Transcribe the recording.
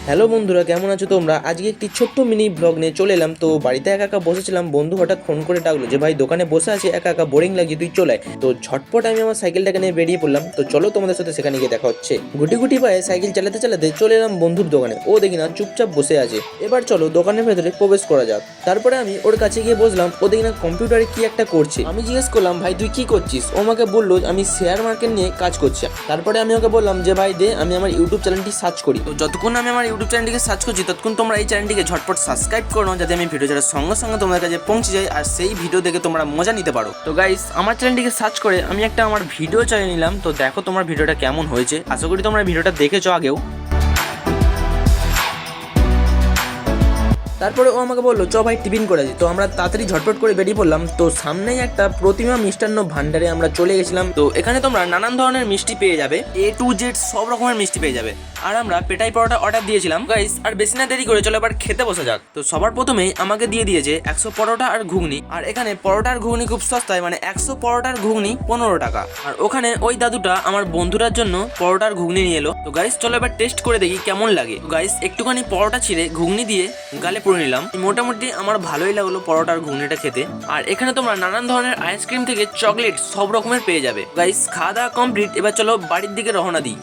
Hello বন্ধুরা, কেমন আছো তোমরা? আজকে একটি ছোট্ট মিনি ব্লগ নিয়ে চলে এলাম। তো বাড়িতে একা একা বসেছিলাম, বন্ধু হঠাৎ ফোন করে ডাকলো যে ভাই দোকানে বসে আছি, একা একা বোরিং লাগছে, তুই চলে আয়। তো ঝটপট আমি আমার সাইকেলটাকে নিয়ে বেরিয়ে পড়লাম। তো চলো তোমাদের সাথে সেখানে গিয়ে দেখা হচ্ছে। গুটি গুটি পায়ে সাইকেল চালাতে চালাতে চলে এলাম বন্ধুর দোকানে। ও দেখি না চুপচাপ বসে আছে। এবার চলো দোকানের ভেতরে প্রবেশ করা যাক। তারপরে আমি ওর কাছে গিয়ে বসলাম। ও দেখি না কম্পিউটারে কি একটা করছে। আমি জিজ্ঞেস করলাম ভাই তুই কি করছিস? ও আমাকে বললো আমি শেয়ার মার্কেট নিয়ে কাজ করছি। তারপরে আমি ওকে বললাম যে ভাই দে আমি আমার ইউটিউব চ্যানেলটি সার্চ করি। তো যতক্ষণ আমি আমার ইউটিউব চ্যানেলটিকে সার্চ করছি ততক্ষণ তোমরা এই চ্যানেলটিকে ঝটপট সাবস্ক্রাইব করো, যাতে আমি ভিডিও ছাড়ার সঙ্গে সঙ্গে তোমাদের কাছে পৌঁছে যাই আর সেই ভিডিও দেখে তোমরা মজা নিতে পারো। তো গাইস, আমার চ্যানেলটিকে সার্চ করে আমি একটা আমার ভিডিও চালিয়ে নিলাম। তো দেখো তোমার ভিডিওটা কেমন হয়েছে। আশা করি তোমরা ভিডিওটা দেখেছো আগেও। তারপরে ও আমাকে বললো চ ভাই টিফিন করে দিই। তো আমরা তাড়াতাড়ি ঝটপট করে বেরিয়ে পড়লাম। তো সামনেই একটা প্রতিমা মিষ্টান্ন ভান্ডারে আমরা চলে গেছিলাম। তো এখানে তোমরা নানান ধরনের মিষ্টি পেয়ে যাবে, A to Z সব রকমের মিষ্টি পেয়ে যাবে। আর আমরা পেটাই পরোটা অর্ডার দিয়েছিলাম। গাইস, আর বেশি না দেরি করে চলো এবার খেতে বসা যাক। তো সবার প্রথমেই আমাকে দিয়ে দিয়েছে 100 পরোটা আর ঘুগনি। আর এখানে পরোটার ঘুগনি খুব সস্তায়, মানে 100 পরোটার ঘুগনি 15 টাকা। আর ওখানে ওই দাদুটা আমার বন্ধুরার জন্য পরোটার ঘুগনি নিয়ে এলো। তো গাইস চলো এবার টেস্ট করে দেখি কেমন লাগে। তো গাইস, একটুখানি পরোটা ছিঁড়ে ঘুগনি দিয়ে গালে পুরে নিলাম। মোটামুটি আমার ভালোই লাগলো পরোটার ঘুগনিটা খেতে। আর এখানে তোমরা নানান ধরনের আইসক্রিম থেকে চকলেট সব রকমের পেয়ে যাবে। গাইস, খাওয়া দাওয়া কমপ্লিট, এবার চলো বাড়ির দিকে রওনা দিই।